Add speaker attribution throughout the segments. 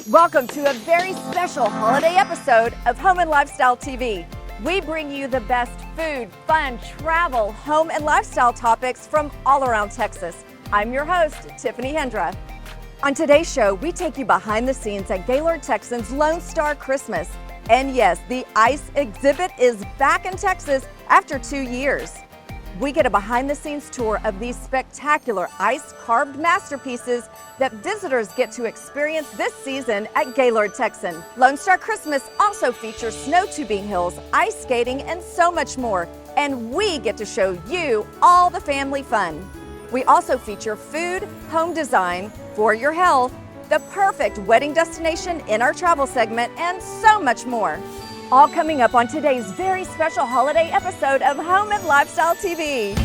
Speaker 1: Welcome to a very special holiday episode of Home and Lifestyle TV. We bring you the best food, fun, travel, home, and lifestyle topics from all around Texas. I'm your host, Tiffany Hendra. On today's show, we take you behind the scenes at Gaylord, Texan's Lone Star Christmas. And yes, the ice exhibit is back in Texas after 2 years. We get a behind-the-scenes tour of these spectacular ice-carved masterpieces that visitors get to experience this season at Gaylord, Texan. Lone Star Christmas also features snow tubing hills, ice skating, and so much more. And we get to show you all the family fun. We also feature food, home design, for your health, the perfect wedding destination in our travel segment, and so much more. All coming up on today's very special holiday episode of Home and Lifestyle TV.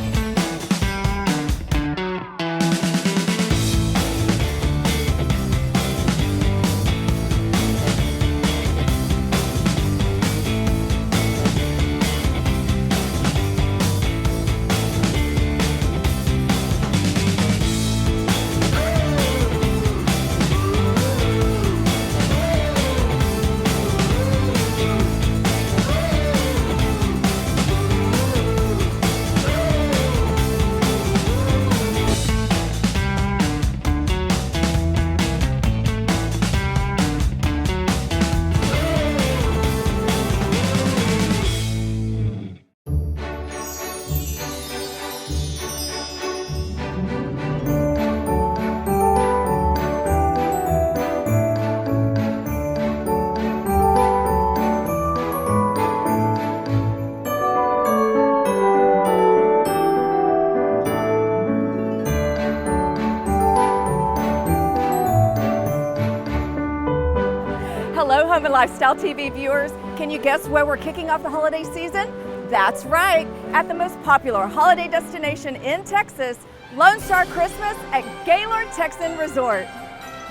Speaker 1: Hello, Home and Lifestyle TV viewers. Can you guess where we're kicking off the holiday season? That's right, at the most popular holiday destination in Texas, Lone Star Christmas at Gaylord Texan Resort.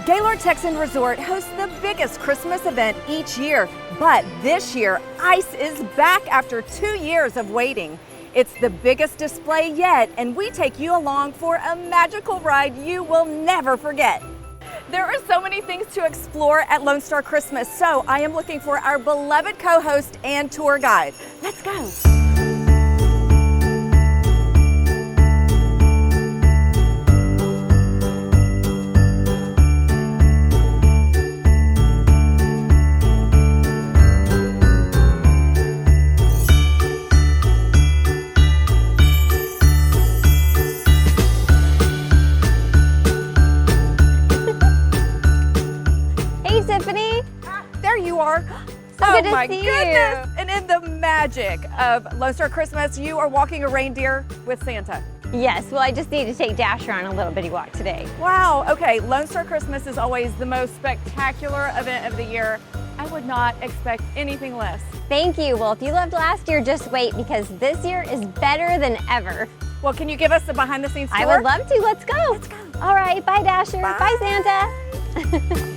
Speaker 1: Gaylord Texan Resort hosts the biggest Christmas event each year, but this year, ice is back after 2 years of waiting. It's the biggest display yet, and we take you along for a magical ride you will never forget. There are so many things to explore at Lone Star Christmas, so I am looking for our beloved co-host and tour guide. Let's go.
Speaker 2: Tiffany.
Speaker 1: There you are.
Speaker 2: So good to
Speaker 1: my
Speaker 2: see
Speaker 1: goodness. And in the magic of Lone Star Christmas, you are walking a reindeer with Santa.
Speaker 2: Yes, well, I just need to take Dasher on a little bitty walk today.
Speaker 1: Wow, okay, Lone Star Christmas is always the most spectacular event of the year. I would not expect anything less.
Speaker 2: Thank you. Well, if you loved last year, just wait, because this year is better than ever.
Speaker 1: Well, can you give us the behind the scenes tour?
Speaker 2: I would love to. Let's go.
Speaker 1: Let's go.
Speaker 2: All right, bye Dasher.
Speaker 1: Bye,
Speaker 2: bye Santa.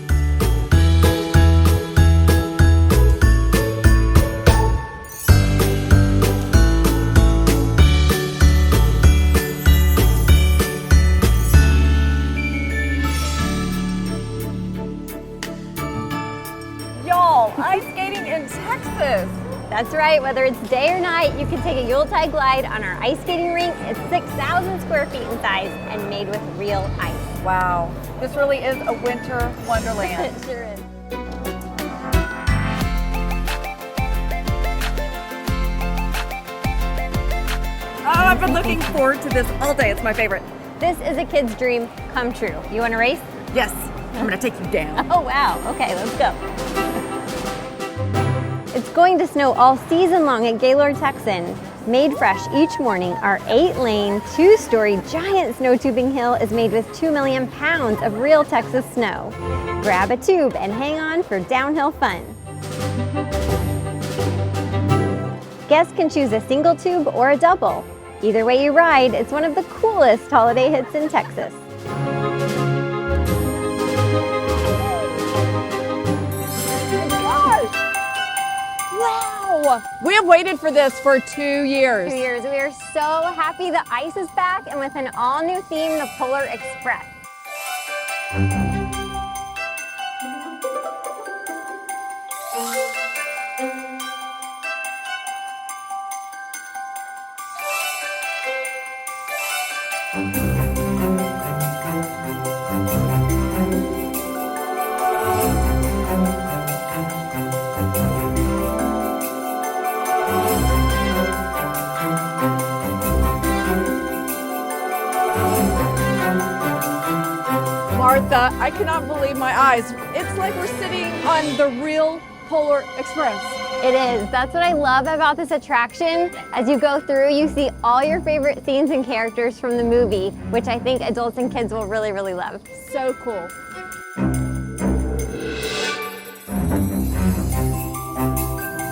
Speaker 1: Ice skating in Texas.
Speaker 2: That's right. Whether it's day or night, you can take a Yuletide glide on our ice skating rink. It's 6,000 square feet in size and made with real ice.
Speaker 1: Wow. This really is a winter wonderland.
Speaker 2: It sure is.
Speaker 1: Oh, I've been looking forward to this all day. It's my favorite.
Speaker 2: This is a kid's dream come true. You want to race?
Speaker 1: Yes. I'm going to take you down.
Speaker 2: Oh, wow. Okay, let's go. It's going to snow all season long at Gaylord, Texan. Made fresh each morning, our 8-lane, 2-story giant snow tubing hill is made with 2 million pounds of real Texas snow. Grab a tube and hang on for downhill fun. Guests can choose a single tube or a double. Either way you ride, it's one of the coolest holiday hits in Texas.
Speaker 1: Wow! We have waited for this for 2 years.
Speaker 2: 2 years. We are so happy the ice is back and with an all-new theme, the Polar Express.
Speaker 1: Samantha, I cannot believe my eyes. It's like we're sitting on the real Polar Express.
Speaker 2: It is. That's what I love about this attraction. As you go through, you see all your favorite scenes and characters from the movie, which I think adults and kids will really, really love.
Speaker 1: So cool.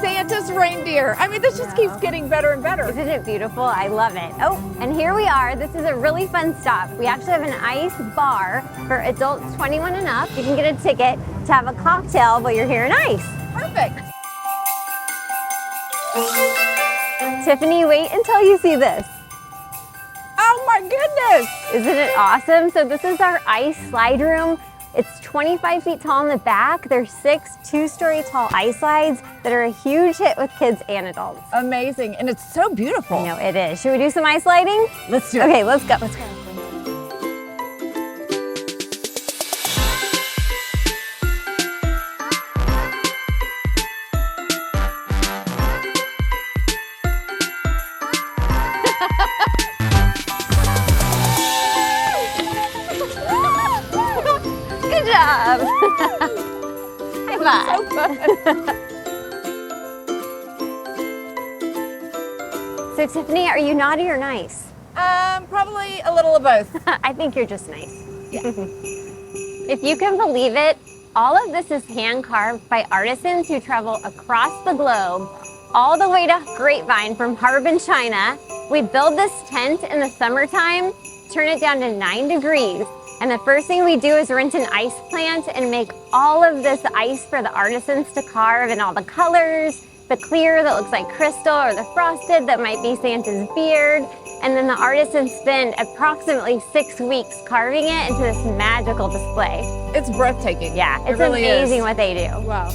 Speaker 1: Santa's reindeer. I mean, this just keeps getting better and better.
Speaker 2: Isn't it beautiful? I love it. Oh, and here we are. This is a really fun stop. We actually have an ice bar for adults 21 and up. You can get a ticket to have a cocktail while you're here in ice.
Speaker 1: Perfect.
Speaker 2: Tiffany, wait until you see this.
Speaker 1: Oh my goodness.
Speaker 2: Isn't it awesome? So this is our ice slide room. It's 25 feet tall in the back. There's 6 two-story tall ice slides that are a huge hit with kids and adults.
Speaker 1: Amazing, and it's so beautiful.
Speaker 2: I know, it is. Should we do some ice sliding?
Speaker 1: Let's do it.
Speaker 2: Okay, let's go. Let's go. Good job. High five.
Speaker 1: So fun.
Speaker 2: So Tiffany, are you naughty or nice?
Speaker 1: Probably a little of both.
Speaker 2: I think you're just nice. Yeah. If you can believe it, all of this is hand carved by artisans who travel across the globe, all the way to Grapevine from Harbin, China. We build this tent in the summertime, turn it down to 9 degrees. And the first thing we do is rent an ice plant and make all of this ice for the artisans to carve in all the colors, the clear that looks like crystal, or the frosted that might be Santa's beard. And then the artisans spend approximately 6 weeks carving it into this magical display.
Speaker 1: It's breathtaking.
Speaker 2: Yeah, it's
Speaker 1: really
Speaker 2: amazing
Speaker 1: is.
Speaker 2: what they do.
Speaker 1: Wow.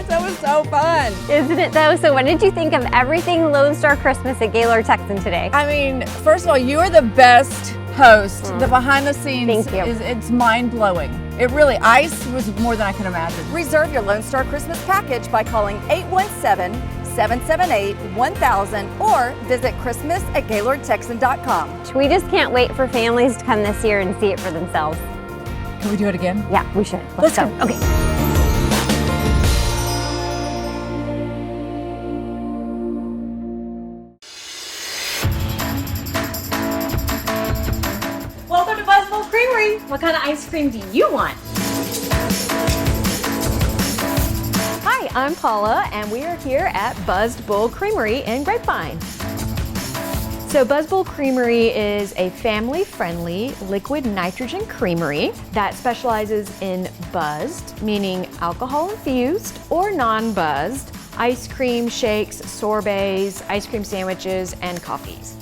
Speaker 1: That was so fun.
Speaker 2: Isn't it though? So what did you think of everything Lone Star Christmas at Gaylord, Texan today?
Speaker 1: I mean, first of all, you are the best host. The behind the scenes
Speaker 2: Thank you.
Speaker 1: it's mind blowing. It really, ice was more than I can imagine. Reserve your Lone Star Christmas package by calling 817-778-1000 or visit christmas@gaylordtexan.com.
Speaker 2: We just can't wait for families to come this year and see it for themselves.
Speaker 1: Can we do it again?
Speaker 2: Yeah, we should. Let's go. Okay.
Speaker 3: Welcome to BuzzedBull Creamery. What kind of ice cream do you want?
Speaker 4: Hi, I'm Paula, and we are here at BuzzedBull Creamery in Grapevine. So BuzzedBull Creamery is a family-friendly liquid nitrogen creamery that specializes in buzzed, meaning alcohol-infused or non-buzzed, ice cream, shakes, sorbets, ice cream sandwiches, and coffees.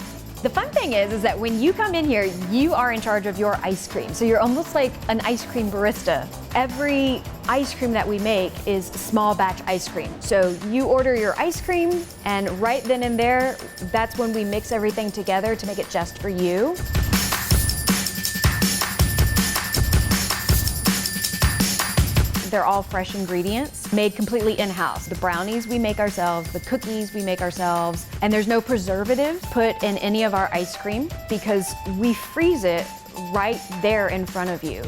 Speaker 4: The fun thing is that when you come in here, you are in charge of your ice cream. So you're almost like an ice cream barista. Every ice cream that we make is small batch ice cream. So you order your ice cream, and right then and there, that's when we mix everything together to make it just for you. They're all fresh ingredients, made completely in-house. The brownies we make ourselves, the cookies we make ourselves, and there's no preservative put in any of our ice cream because we freeze it right there in front of you.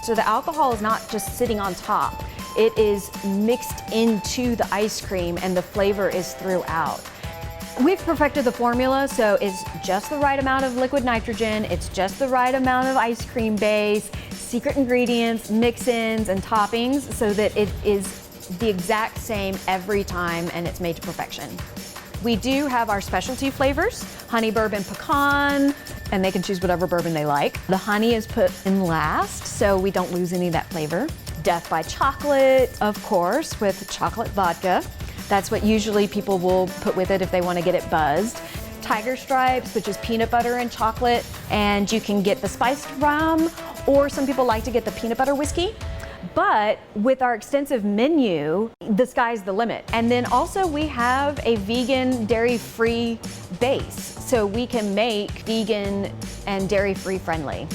Speaker 4: So the alcohol is not just sitting on top, it is mixed into the ice cream and the flavor is throughout. We've perfected the formula, so it's just the right amount of liquid nitrogen, it's just the right amount of ice cream base, secret ingredients, mix-ins, and toppings so that it is the exact same every time and it's made to perfection. We do have our specialty flavors, honey bourbon pecan, and they can choose whatever bourbon they like. The honey is put in last, so we don't lose any of that flavor. Death by chocolate, of course, with chocolate vodka. That's what usually people will put with it if they want to get it buzzed. Tiger Stripes, which is peanut butter and chocolate, and you can get the spiced rum, or some people like to get the peanut butter whiskey. But with our extensive menu, the sky's the limit. And then also we have a vegan, dairy-free base, so we can make vegan and dairy-free friendly.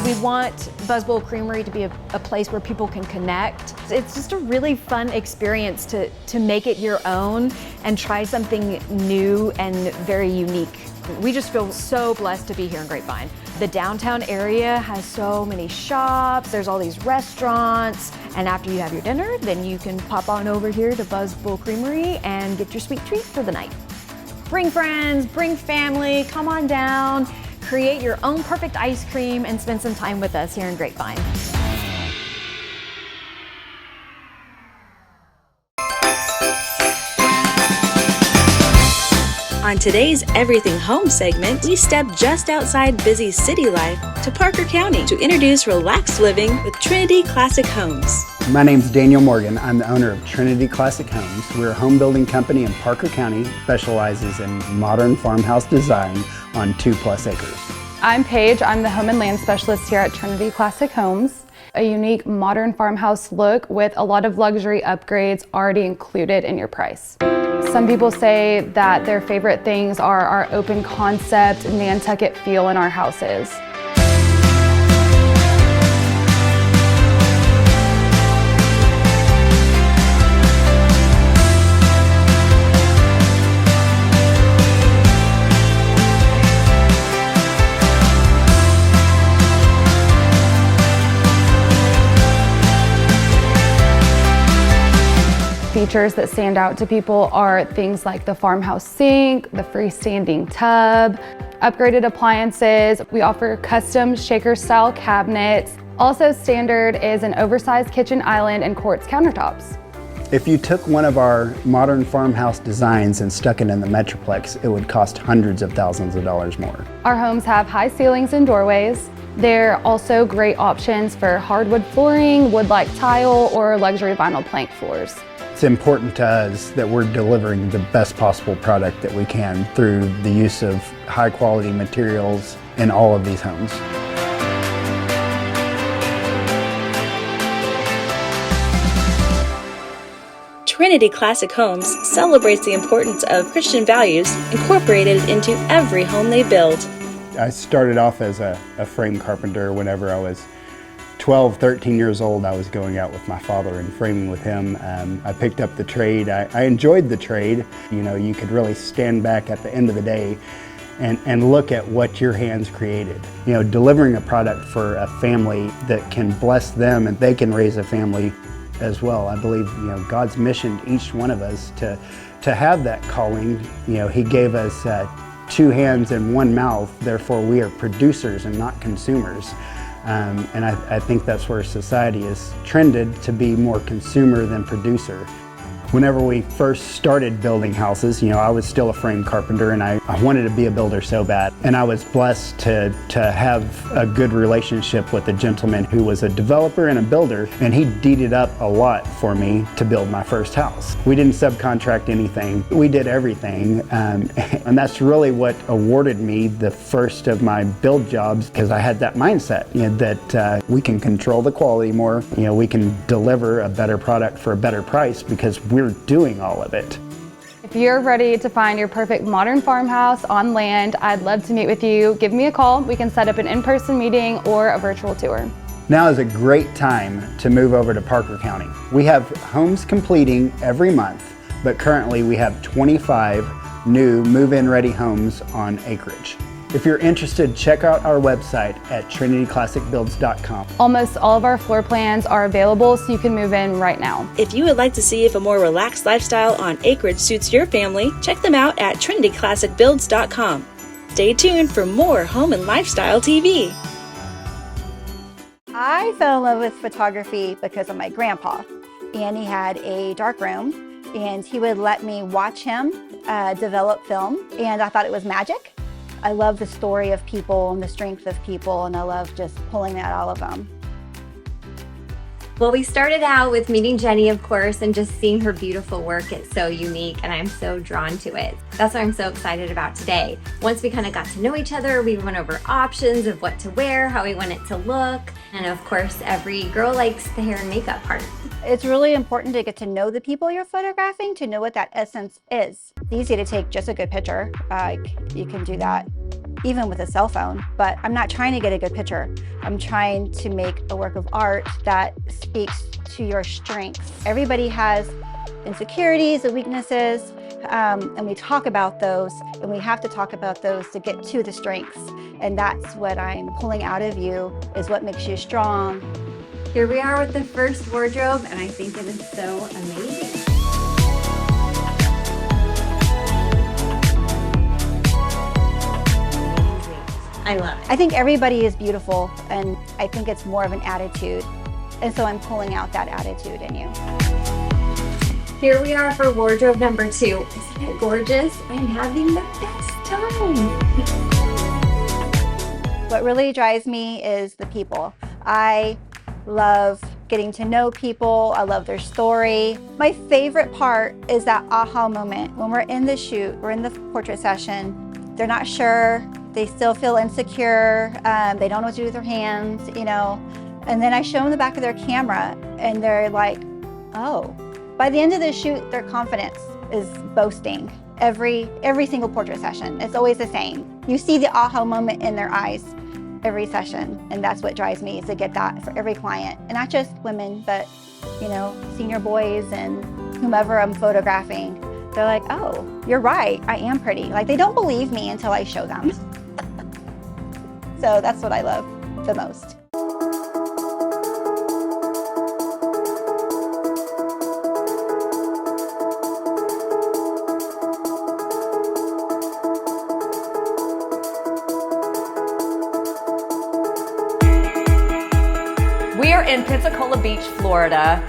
Speaker 4: We want BuzzedBull Creamery to be a place where people can connect. It's just a really fun experience to make it your own and try something new and very unique. We just feel so blessed to be here in Grapevine. The downtown area has so many shops, there's all these restaurants, and after you have your dinner, then you can pop on over here to BuzzedBull Creamery and get your sweet treat for the night. Bring friends, bring family, come on down, create your own perfect ice cream, and spend some time with us here in Grapevine.
Speaker 5: On today's Everything Home segment, we step just outside busy city life to Parker County to introduce relaxed living with Trinity Classic Homes.
Speaker 6: My name's Daniel Morgan. I'm the owner of Trinity Classic Homes. We're a home building company in Parker County, specializes in modern farmhouse design on 2+ acres.
Speaker 7: I'm Paige. I'm the home and land specialist here at Trinity Classic Homes. A unique modern farmhouse look with a lot of luxury upgrades already included in your price. Some people say that their favorite things are our open concept Nantucket feel in our houses. Features that stand out to people are things like the farmhouse sink, the freestanding tub, upgraded appliances. We offer custom shaker style cabinets. Also standard is an oversized kitchen island and quartz countertops.
Speaker 6: If you took one of our modern farmhouse designs and stuck it in the Metroplex, it would cost hundreds of thousands of dollars more.
Speaker 7: Our homes have high ceilings and doorways. They're also great options for hardwood flooring, wood-like tile, or luxury vinyl plank floors.
Speaker 6: It's important to us that we're delivering the best possible product that we can through the use of high quality materials in all of these homes.
Speaker 5: Trinity Classic Homes celebrates the importance of Christian values incorporated into every home they build.
Speaker 6: I started off as a frame carpenter. Whenever I was 12, 13 years old, I was going out with my father and framing with him. I picked up the trade. I enjoyed the trade. You know, you could really stand back at the end of the day and look at what your hands created. You know, delivering a product for a family that can bless them and they can raise a family as well. I believe, you know, God's missioned each one of us to have that calling. You know, He gave us 2 hands and 1 mouth, therefore we are producers and not consumers. And I think that's where society is trended to be more consumer than producer. Whenever we first started building houses, you know, I was still a frame carpenter and I wanted to be a builder so bad. And I was blessed to have a good relationship with a gentleman who was a developer and a builder, and he deeded up a lot for me to build my first house. We didn't subcontract anything. We did everything. And that's really what awarded me the first of my build jobs, because I had that mindset, you know, that we can control the quality more. You know, we can deliver a better product for a better price because we're doing all of it.
Speaker 7: If you're ready to find your perfect modern farmhouse on land, I'd love to meet with you. Give me a call. We can set up an in-person meeting or a virtual tour.
Speaker 6: Now is a great time to move over to Parker County. We have homes completing every month, but currently we have 25 new move-in ready homes on acreage. If you're interested, check out our website at trinityclassicbuilds.com.
Speaker 7: Almost all of our floor plans are available, so you can move in right now.
Speaker 5: If you would like to see if a more relaxed lifestyle on acreage suits your family, check them out at trinityclassicbuilds.com. Stay tuned for more home and lifestyle TV.
Speaker 8: I fell in love with photography because of my grandpa, and he had a dark room, and he would let me watch him develop film, and I thought it was magic. I love the story of people and the strength of people, and I love just pulling that out of them.
Speaker 2: Well, we started out with meeting Jenny, of course, and just seeing her beautiful work. It's so unique, and I'm so drawn to it. That's what I'm so excited about today. Once we kind of got to know each other, we went over options of what to wear, how we want it to look, and of course, every girl likes the hair and makeup part.
Speaker 8: It's really important to get to know the people you're photographing, to know what that essence is. It's easy to take just a good picture. You can do that even with a cell phone. But I'm not trying to get a good picture. I'm trying to make a work of art that speaks to your strengths. Everybody has insecurities and weaknesses, and we talk about those, and we have to talk about those to get to the strengths. And that's what I'm pulling out of you, is what makes you strong.
Speaker 2: Here we are with the first wardrobe, and I think it is so amazing. I love it.
Speaker 8: I think everybody is beautiful, and I think it's more of an attitude. And so I'm pulling out that attitude in you.
Speaker 2: Here we are for wardrobe number 2. Isn't it gorgeous? I'm having the best time.
Speaker 8: What really drives me is the people. I love getting to know people. I love their story. My favorite part is that aha moment. When we're in the shoot, we're in the portrait session, they're not sure, they still feel insecure, they don't know what to do with their hands, you know. And then I show them the back of their camera and they're like, oh. By the end of the shoot, their confidence is boasting. Every single portrait session, it's always the same. You see the aha moment in their eyes every session, and that's what drives me, is to get that for every client. And not just women, but you know, senior boys and whomever I'm photographing. They're like, oh, you're right, I am pretty. Like, they don't believe me until I show them. So that's what I love the most.
Speaker 1: We are in Pensacola Beach, Florida.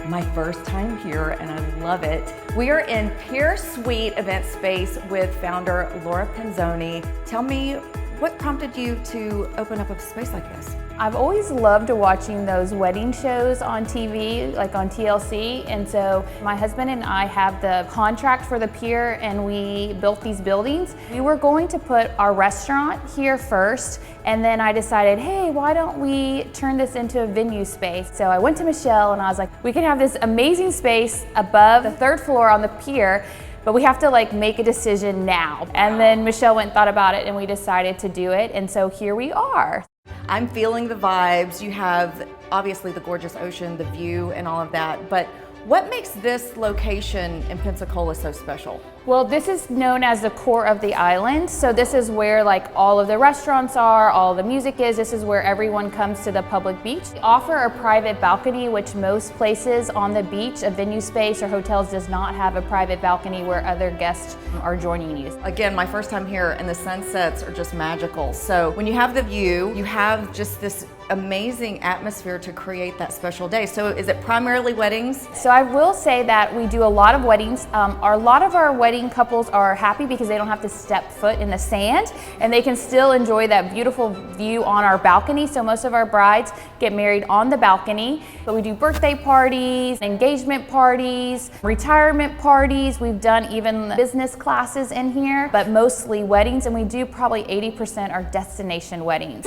Speaker 1: My first time here and I love it. We are in Pier Suite event space with founder Laura Penzoni. Tell me, what prompted you to open up a space like this?
Speaker 9: I've always loved watching those wedding shows on TV, like on TLC, and so my husband and I have the contract for the Pier, and we built these buildings. We were going to put our restaurant here first, and then I decided, hey, why don't we turn this into a venue space? So I went to Michelle and I was like, we can have this amazing space above the 3rd floor on the Pier, but we have to like make a decision now. And then Michelle went and thought about it and we decided to do it, and so here we are.
Speaker 1: I'm feeling the vibes. You have obviously the gorgeous ocean, the view and all of that, but what makes this location in Pensacola so special?
Speaker 9: Well, this is known as the core of the island. So this is where like all of the restaurants are, all the music is. This is where everyone comes to the public beach. We offer a private balcony, which most places on the beach, a venue space or hotels does not have a private balcony where other guests are joining you.
Speaker 1: Again, my first time here and the sunsets are just magical. So when you have the view, you have just this amazing atmosphere to create that special day. So is it primarily weddings?
Speaker 9: So I will say that we do a lot of weddings. A lot of our wedding couples are happy because they don't have to step foot in the sand and they can still enjoy that beautiful view on our balcony. So most of our brides get married on the balcony, but we do birthday parties, engagement parties, retirement parties. We've done even business classes in here, but mostly weddings, and we do probably 80% are destination weddings.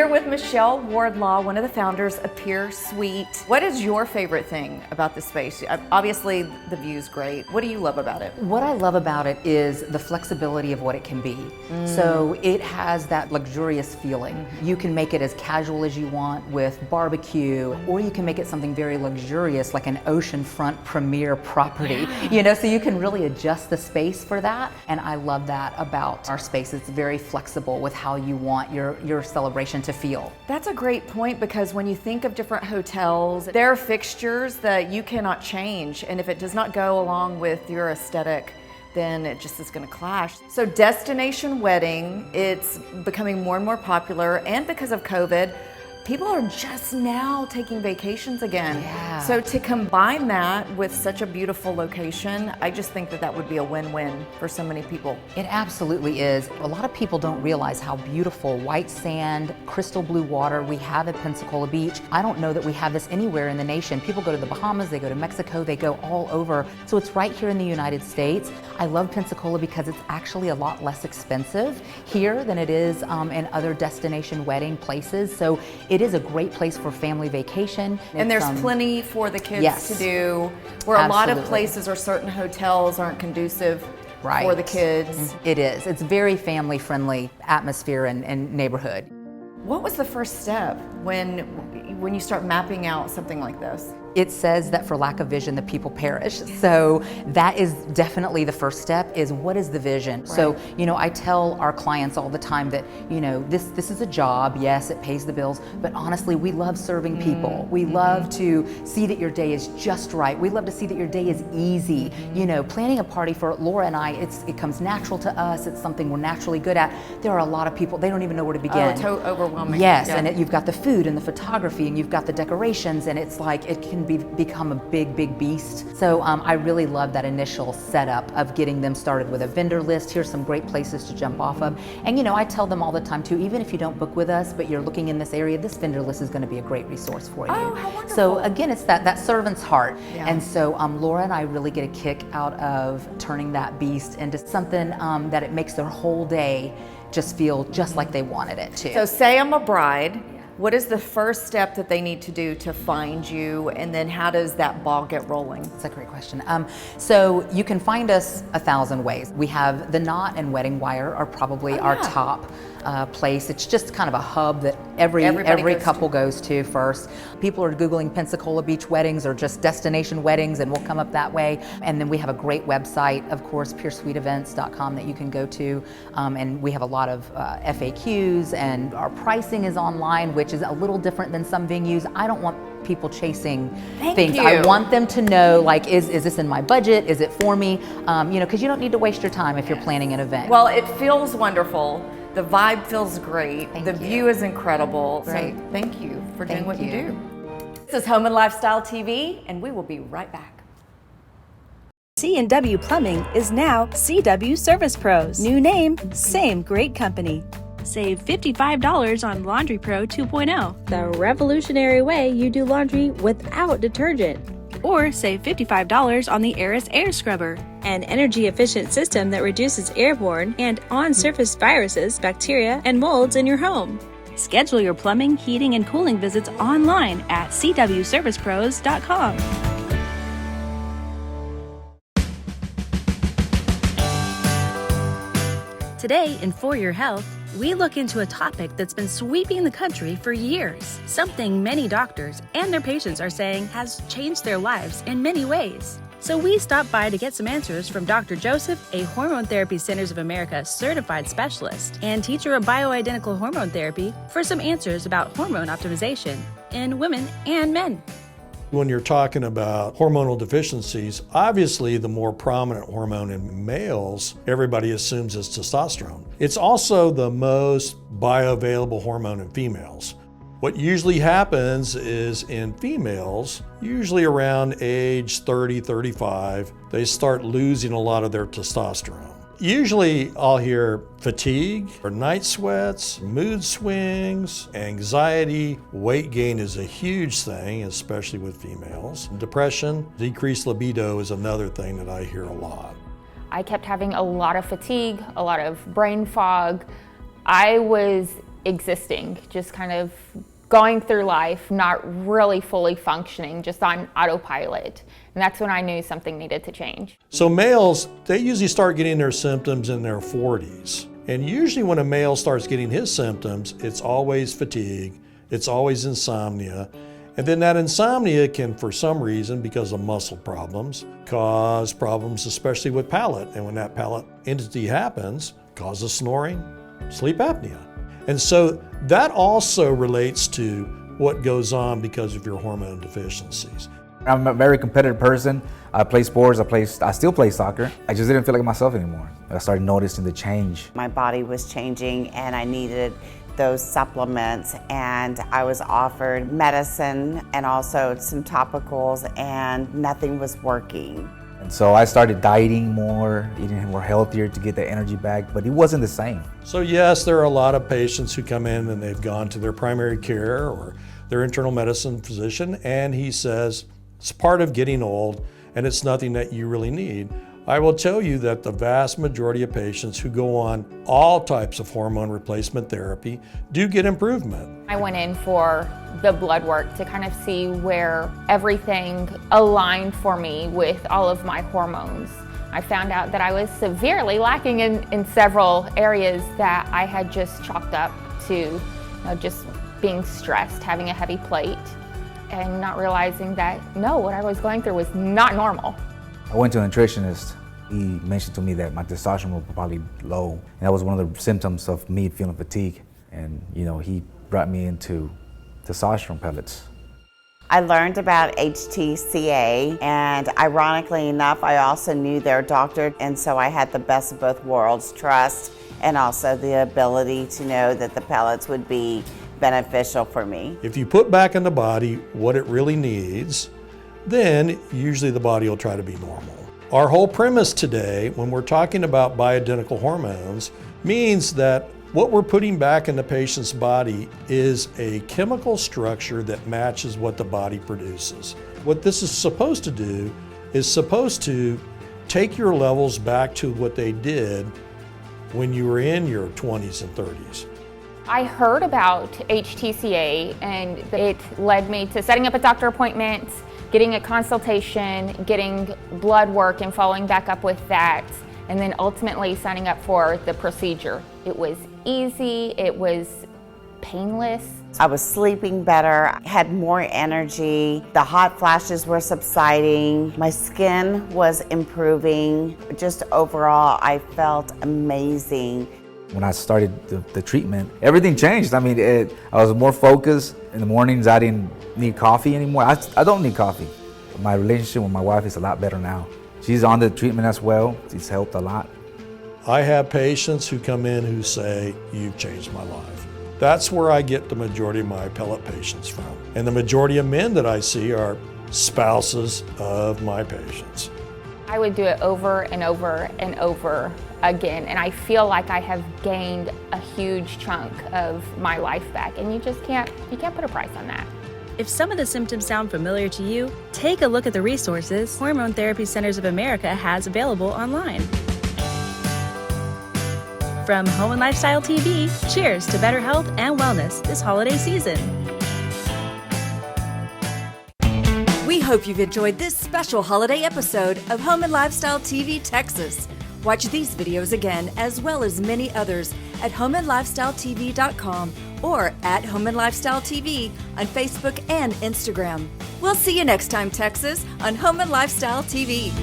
Speaker 1: With Michelle Wardlaw, one of the founders of Pier Suite. What is your favorite thing about this space? Obviously, the view's great. What do you love about it?
Speaker 10: What I love about it is the flexibility of what it can be. So it has that luxurious feeling. You can make it as casual as you want with barbecue, or you can make it something very luxurious, like an oceanfront premier property. You know, so you can really adjust the space for that. And I love that about our space. It's very flexible with how you want your celebration to feel.
Speaker 1: That's a great point, because when you think of different hotels, there are fixtures that you cannot change, and if it does not go along with your aesthetic, then it just is going to clash. So destination wedding, it's becoming more and more popular, and because of COVID,
Speaker 11: people are just now taking vacations again.
Speaker 10: Yeah.
Speaker 11: So to combine that with such a beautiful location, I just think that that would be a win-win for so many people.
Speaker 10: It absolutely is. A lot of people don't realize how beautiful white sand, crystal blue water we have at Pensacola Beach. I don't know that we have this anywhere in the nation. People go to the Bahamas, they go to Mexico, they go all over. So it's right here in the United States. I love Pensacola because it's actually a lot less expensive here than it is in other destination wedding places. So it is a great place for family vacation.
Speaker 11: And there's plenty for the kids
Speaker 10: yes,
Speaker 11: to do, where a lot of
Speaker 10: absolutely.
Speaker 11: places or certain hotels aren't conducive for the kids.
Speaker 10: It is. It's very family-friendly atmosphere and neighborhood.
Speaker 11: What was the first step when you start mapping out something like this?
Speaker 10: It says that for lack of vision, the people perish. So that is definitely the first step, is what is the vision? Right. So, I tell our clients all the time that, this is a job. Yes, it pays the bills, but honestly, we love serving people. We love to see that your day is just right. We love to see that your day is easy. Planning a party for Laura and I, it comes natural to us. It's something we're naturally good at. There are a lot of people, they don't even know where to begin.
Speaker 11: Oh, overwhelming.
Speaker 10: Yes, yeah. And you've got the food and the photography and you've got the decorations, and it's like, it can become a big beast. So I really love that initial setup of getting them started with a vendor list. Here's some great places to jump off of. And I tell them all the time too, even if you don't book with us, but you're looking in this area, this vendor list is going to be a great resource for you.
Speaker 11: Oh, how wonderful.
Speaker 10: So again, it's that servant's heart.
Speaker 11: Yeah.
Speaker 10: And so Laura and I really get a kick out of turning that beast into something that it makes their whole day just feel just like they wanted it to.
Speaker 11: So say I'm a bride. What is the first step that they need to do to find you, and then how does that ball get rolling?
Speaker 10: That's a great question. So you can find us 1,000 ways. We have The Knot and Wedding Wire are probably our top place. It's just kind of a hub that every couple goes to first. People are Googling Pensacola Beach weddings or just destination weddings, and we'll come up that way. And then we have a great website, of course, PierSuiteEvents.com, that you can go to. And we have a lot of FAQs, and our pricing is online, which is a little different than some venues. I don't want people chasing things. I want them to know, like, is this in my budget? Is it for me? Because you don't need to waste your time if you're planning an event.
Speaker 11: Well, it feels wonderful. The vibe feels great. The view is incredible.
Speaker 10: Great.
Speaker 11: So thank you for doing what you do. This is Home and Lifestyle TV, and we will be right back.
Speaker 5: C&W Plumbing is now CW Service Pros. New name, same great company. Save $55 on Laundry Pro 2.0.
Speaker 12: The revolutionary way you do laundry without detergent.
Speaker 5: Or save $55 on the Aris Air Scrubber, an energy-efficient system that reduces airborne and on-surface viruses, bacteria, and molds in your home. Schedule your plumbing, heating, and cooling visits online at cwservicepros.com. Today in For Your Health, we look into a topic that's been sweeping the country for years. Something many doctors and their patients are saying has changed their lives in many ways. So we stopped by to get some answers from Dr. Joseph, a Hormone Therapy Centers of America certified specialist and teacher of bioidentical hormone therapy, for some answers about hormone optimization in women and men.
Speaker 13: When you're talking about hormonal deficiencies, obviously the more prominent hormone in males, everybody assumes is testosterone. It's also the most bioavailable hormone in females. What usually happens is in females, usually around age 30, 35, they start losing a lot of their testosterone. Usually I'll hear fatigue or night sweats, mood swings, anxiety. Weight gain is a huge thing, especially with females. Depression, decreased libido is another thing that I hear a lot.
Speaker 9: I kept having a lot of fatigue, a lot of brain fog. I was existing, just kind of going through life, not really fully functioning, just on autopilot. And that's when I knew something needed to change.
Speaker 13: So males, they usually start getting their symptoms in their 40s. And usually when a male starts getting his symptoms, it's always fatigue, it's always insomnia. And then that insomnia can, for some reason, because of muscle problems, cause problems especially with palate. And when that palate entity happens, causes snoring, sleep apnea. And so that also relates to what goes on because of your hormone deficiencies.
Speaker 14: I'm a very competitive person. I play sports, I still play soccer. I just didn't feel like myself anymore. I started noticing the change.
Speaker 15: My body was changing and I needed those supplements, and I was offered medicine and also some topicals, and nothing was working.
Speaker 14: And so I started dieting more, eating more healthier to get the energy back, but it wasn't the same.
Speaker 13: So yes, there are a lot of patients who come in and they've gone to their primary care or their internal medicine physician, and he says, it's part of getting old and it's nothing that you really need. I will tell you that the vast majority of patients who go on all types of hormone replacement therapy do get improvement.
Speaker 9: I went in for the blood work to kind of see where everything aligned for me with all of my hormones. I found out that I was severely lacking in several areas that I had just chalked up to just being stressed, having a heavy plate, and not realizing that, no, what I was going through was not normal.
Speaker 14: I went to a nutritionist. He mentioned to me that my testosterone was probably low. And that was one of the symptoms of me feeling fatigue. And he brought me into testosterone pellets.
Speaker 15: I learned about HTCA, and ironically enough, I also knew their doctor, and so I had the best of both worlds, trust and also the ability to know that the pellets would be beneficial for me.
Speaker 13: If you put back in the body what it really needs, then usually the body will try to be normal. Our whole premise today, when we're talking about bioidentical hormones, means that what we're putting back in the patient's body is a chemical structure that matches what the body produces. What this is supposed to do is supposed to take your levels back to what they did when you were in your 20s and 30s.
Speaker 9: I heard about HTCA, and it led me to setting up a doctor appointment, getting a consultation, getting blood work and following back up with that, and then ultimately signing up for the procedure. It was easy, it was painless.
Speaker 15: I was sleeping better, had more energy, the hot flashes were subsiding, my skin was improving. Just overall, I felt amazing.
Speaker 14: When I started the treatment, everything changed. I mean, I was more focused. In the mornings, I didn't need coffee anymore. I don't need coffee. My relationship with my wife is a lot better now. She's on the treatment as well. It's helped a lot.
Speaker 13: I have patients who come in who say, you've changed my life. That's where I get the majority of my pellet patients from. And the majority of men that I see are spouses of my patients.
Speaker 9: I would do it over and over and over again, and I feel like I have gained a huge chunk of my life back, and you can't put a price on that.
Speaker 5: If some of the symptoms sound familiar to you, take a look at the resources Hormone Therapy Centers of America has available online. From Home and Lifestyle TV, cheers to better health and wellness this holiday season.
Speaker 1: We hope you've enjoyed this special holiday episode of Home and Lifestyle TV Texas. Watch these videos again, as well as many others, at homeandlifestyletv.com or at Home and Lifestyle TV on Facebook and Instagram. We'll see you next time, Texas, on Home and Lifestyle TV.